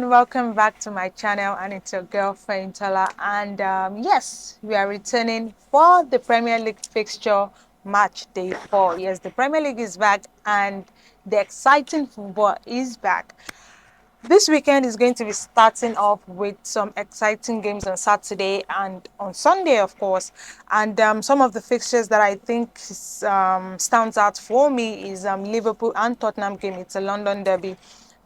everyone, welcome back to my channel, and it's your girlfriend Tola. And yes, we are returning for the Premier League fixture match day 4. Yes, the Premier League is back and the exciting football is back. This weekend is going to be starting off with some exciting games on Saturday and on Sunday, of course. And some of the fixtures that I think stands out for me is Liverpool and Tottenham game. It's a London derby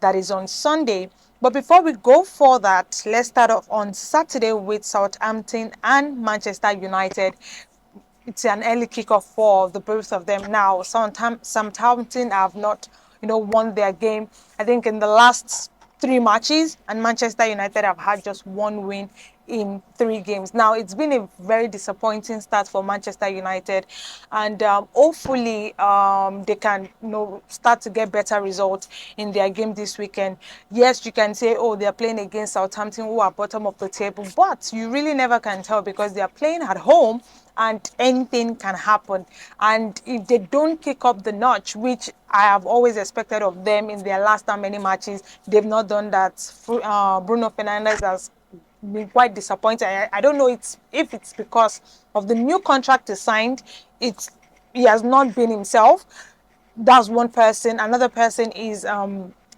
that is on Sunday. But before we go for that, let's start off on Saturday with Southampton and Manchester United. It's an early kickoff for the both of them now. Southampton have not, won their game. I think in the last 3 matches, and Manchester United have had just one win in 3 games. Now it's been a very disappointing start for Manchester United, and hopefully they can, start to get better results in their game this weekend. Yes, you can say, oh, they're playing against Southampton, who are bottom of the table, but you really never can tell because they are playing at home and anything can happen. And if they don't kick up the notch, which I have always expected of them in their last how many matches, they've not done that. Bruno Fernandes has been quite disappointed. I don't know if it's because of the new contract he signed. He has not been himself. That's one person. Another person is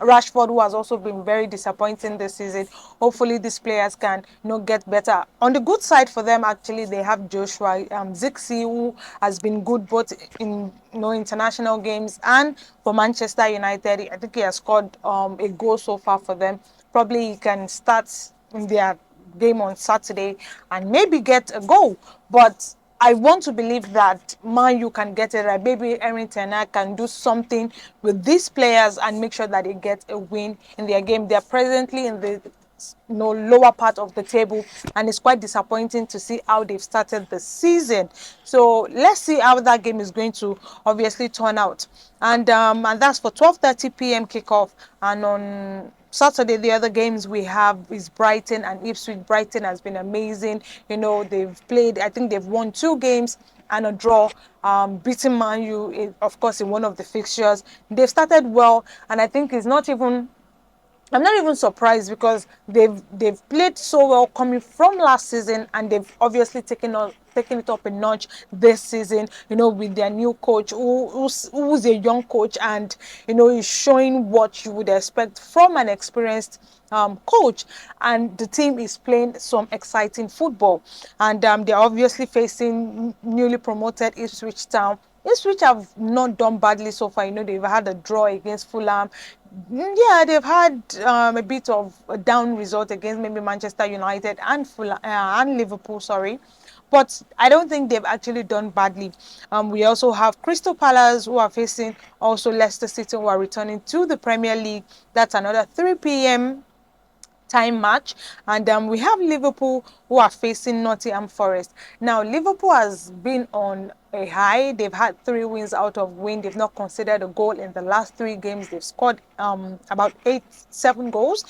Rashford, who has also been very disappointing this season. Hopefully these players can get better. On the good side for them, actually, they have Joshua Zirkzee, who has been good both in international games and for Manchester United. I think he has scored a goal so far for them. Probably he can start in their game on Saturday and maybe get a goal. But I want to believe that Man U can get it right. Maybe Erin Ten Hag can do something with these players and make sure that they get a win in their game. They are presently in the lower part of the table, and it's quite disappointing to see how they've started the season. So let's see how that game is going to obviously turn out. And that's for 12:30 p.m. kickoff. And on Saturday, the other games we have is Brighton and Ipswich. Brighton has been amazing. They've played, I think they've won 2 games and a draw, beating Man U, of course, in one of the fixtures. They've started well, and I think I'm not even surprised because they've played so well coming from last season, and they've obviously taken it up a notch this season, with their new coach who's a young coach, and is showing what you would expect from an experienced coach, and the team is playing some exciting football, and they're obviously facing newly promoted Ipswich Town. Ipswich have not done badly so far. They've had a draw against Fulham. Yeah, they've had a bit of a down result against maybe Manchester United and and Liverpool, sorry. But I don't think they've actually done badly. We also have Crystal Palace, who are facing also Leicester City, who are returning to the Premier League. That's another 3 p.m. time match. And we have Liverpool, who are facing Nottingham Forest. Now Liverpool has been on a high. They've had 3 wins out of win. They've not conceded a goal in the last 3 games. They've scored about 7 goals,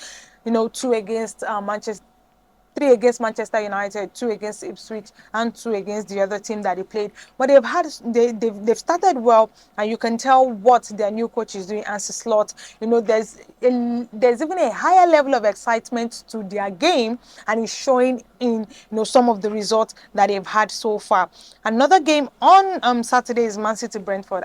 3 against Manchester United, 2 against Ipswich, and 2 against the other team that they played. But they've started well, and you can tell what their new coach is doing, Anse Slot. There's even a higher level of excitement to their game, and it's showing in some of the results that they've had so far. Another game on Saturday is Man City Brentford.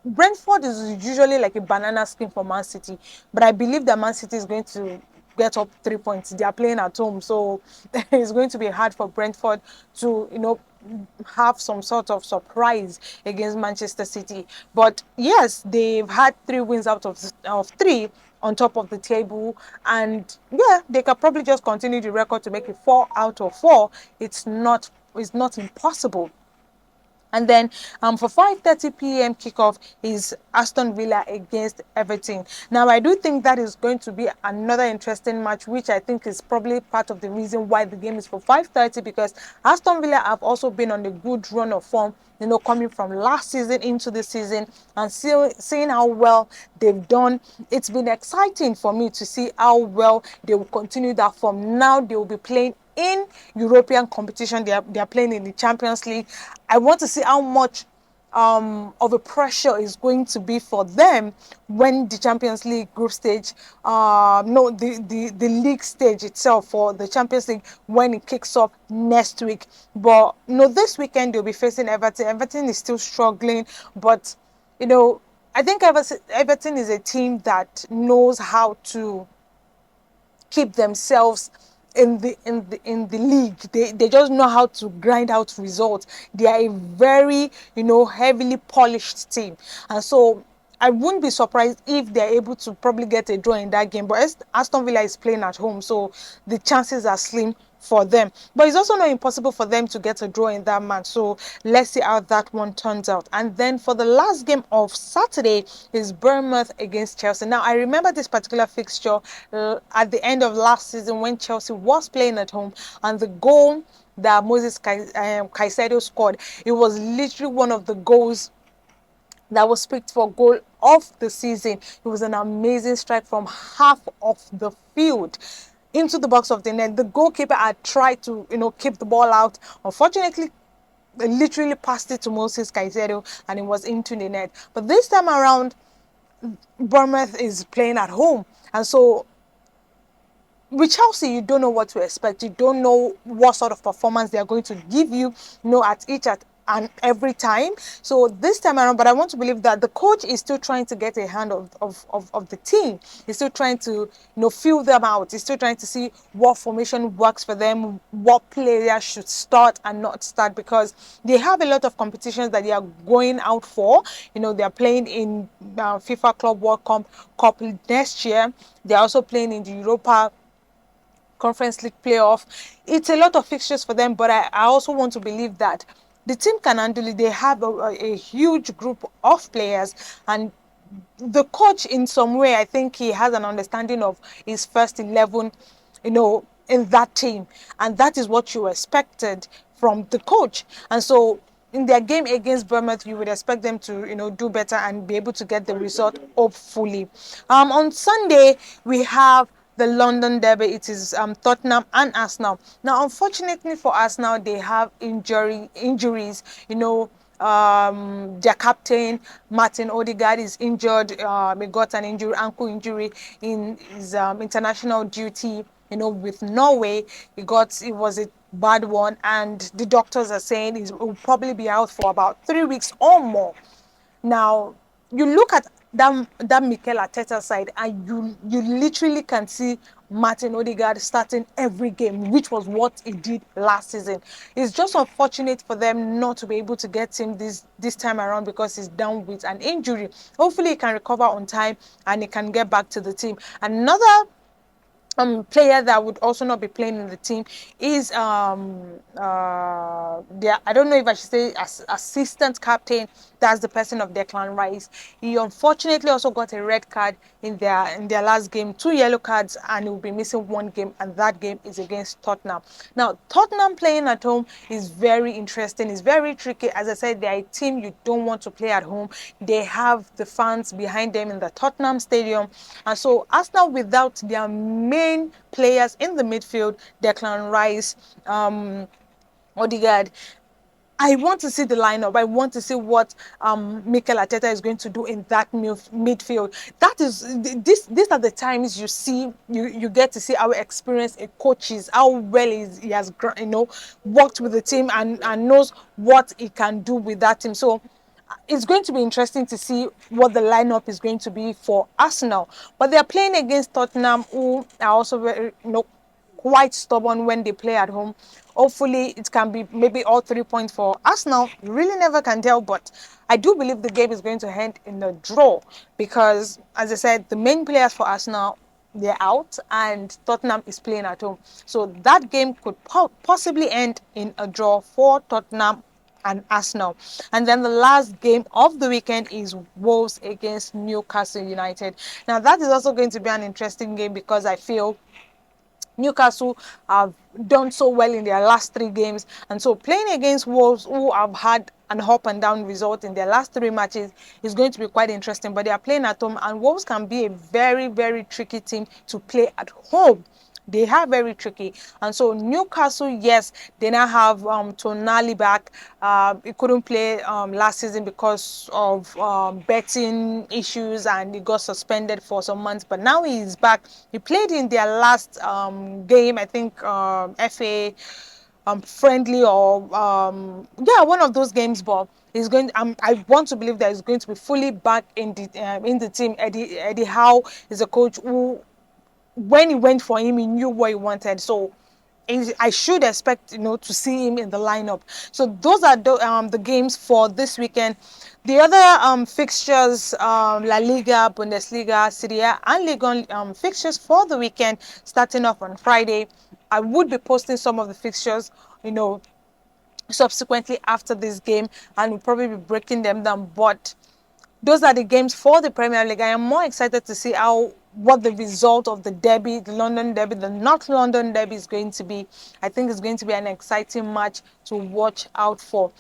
Brentford is usually like a banana skin for Man City, but I believe that Man City is going to get up 3 points. They are playing at home, so it's going to be hard for Brentford to, have some sort of surprise against Manchester City. But yes, they've had 3 wins out of 3 on top of the table, and yeah, they can probably just continue the record to make it 4 out of 4. It's not impossible. And then for 5:30 p.m. kickoff is Aston Villa against Everton. Now, I do think that is going to be another interesting match, which I think is probably part of the reason why the game is for 5:30, because Aston Villa have also been on a good run of form, coming from last season into the season, and seeing how well they've done. It's been exciting for me to see how well they will continue that form. Now they will be playing in European competition. They are playing in the Champions League. I want to see how much of a pressure is going to be for them when the Champions League group stage, no, the league stage itself for the Champions League when it kicks off next week. But this weekend they'll be facing Everton. Everton is still struggling, but I think Everton is a team that knows how to keep themselves in the league. They just know how to grind out results. They are a very heavily polished team, and so I wouldn't be surprised if they're able to probably get a draw in that game. But Aston Villa is playing at home, so the chances are slim for them. But it's also not impossible for them to get a draw in that match. So let's see how that one turns out. And then for the last game of Saturday is Bournemouth against Chelsea. Now I remember this particular fixture at the end of last season when Chelsea was playing at home, and the goal that Moses Caicedo scored, it was literally one of the goals that was picked for goal of the season. It was an amazing strike from half of the field into the box of the net. The goalkeeper had tried to, keep the ball out. Unfortunately, they literally passed it to Moses Caicedo and it was into the net. But this time around, Bournemouth is playing at home. And so with Chelsea, you don't know what to expect. You don't know what sort of performance they are going to give you, at each and every time. So this time around, but I want to believe that the coach is still trying to get a hand of the team. He's still trying to, feel them out. He's still trying to see what formation works for them, what players should start and not start, because they have a lot of competitions that they are going out for. They are playing in FIFA Club World Cup next year. They are also playing in the Europa Conference League playoff. It's a lot of fixtures for them, but I also want to believe that the team can handle it. They have a huge group of players, and the coach, in some way, I think he has an understanding of his first 11, in that team, and that is what you expected from the coach. And so in their game against Bournemouth, you would expect them to, do better and be able to get the result, hopefully. On Sunday, we have the London Derby. It is Tottenham and Arsenal. Now, unfortunately for Arsenal, they have injuries. Their captain Martin Odegaard is injured. He got an ankle injury in his international duty. With Norway, it was a bad one, and the doctors are saying he will probably be out for about 3 weeks or more. Now, you look at that Mikel Arteta side, and you literally can see Martin Odegaard starting every game, which was what he did last season. It's just unfortunate for them not to be able to get him this time around because he's down with an injury. Hopefully, he can recover on time and he can get back to the team. Another player that would also not be playing in the team is I don't know if I should say assistant captain. That's the person of Declan Rice. He unfortunately also got a red card in their last game, 2 yellow cards, and he will be missing 1 game, and that game is against Tottenham. Now, Tottenham playing at home is very interesting. It's very tricky. As I said, they're a team you don't want to play at home. They have the fans behind them in the Tottenham Stadium, and so Arsenal, without their main players in the midfield, Declan Rice, Odegaard, I want to see the lineup. I want to see what Mikel Arteta is going to do in that midfield. That is these are the times you get to see how experienced a coach is, how well he has worked with the team and knows what he can do with that team. So it's going to be interesting to see what the lineup is going to be for Arsenal. But they are playing against Tottenham, who are also very, quite stubborn when they play at home. Hopefully, it can be maybe all 3 points for Arsenal. You really never can tell, but I do believe the game is going to end in a draw because, as I said, the main players for Arsenal, they're out and Tottenham is playing at home. So that game could possibly end in a draw for Tottenham and Arsenal. And then the last game of the weekend is Wolves against Newcastle United. Now, that is also going to be an interesting game because I feel Newcastle have done so well in their last 3 games, and so playing against Wolves, who have had an up and down result in their last 3 matches, is going to be quite interesting. But they are playing at home, and Wolves can be a very, very tricky team to play at home they are very tricky. And so Newcastle, yes, they now have Tonali back. He couldn't play last season because of betting issues, and he got suspended for some months. But now he's back. He played in their last game, I think, FA friendly, or yeah, one of those games. But he's going. I want to believe that he's going to be fully back in the team. Eddie Howe is a coach who, when he went for him, he knew what he wanted. So I should expect, to see him in the lineup. So those are the games for this weekend. The other fixtures, La Liga, Bundesliga, Serie A, and Ligue 1 fixtures for the weekend, starting off on Friday. I would be posting some of the fixtures, subsequently after this game, and we'll probably be breaking them down. But those are the games for the Premier League. I am more excited to see what the result of the derby, the London derby, the North London derby is going to be. I think it's going to be an exciting match to watch out for.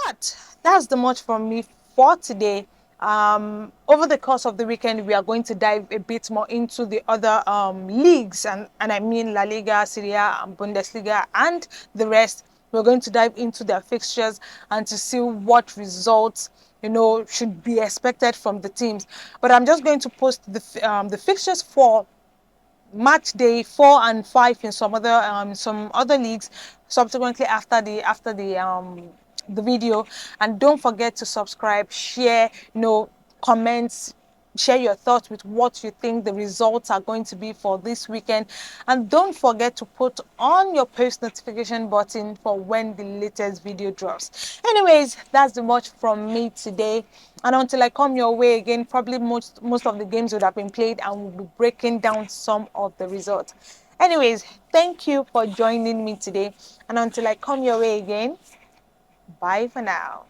But that's the much from me for today. Over the course of the weekend, we are going to dive a bit more into the other leagues, and I mean La Liga, Serie A, Bundesliga, and the rest. We're going to dive into their fixtures and to see what results should be expected from the teams. But I'm just going to post the fixtures for match day 4 and 5 in some other leagues subsequently after the video. And don't forget to subscribe, share, comments, share your thoughts with what you think the results are going to be for this weekend. And don't forget to put on your post notification button for when the latest video drops. Anyways, that's the much from me today, and until I come your way again, probably most of the games would have been played, and we'll be breaking down some of the results. Anyways, thank you for joining me today, and until I come your way again, bye for now.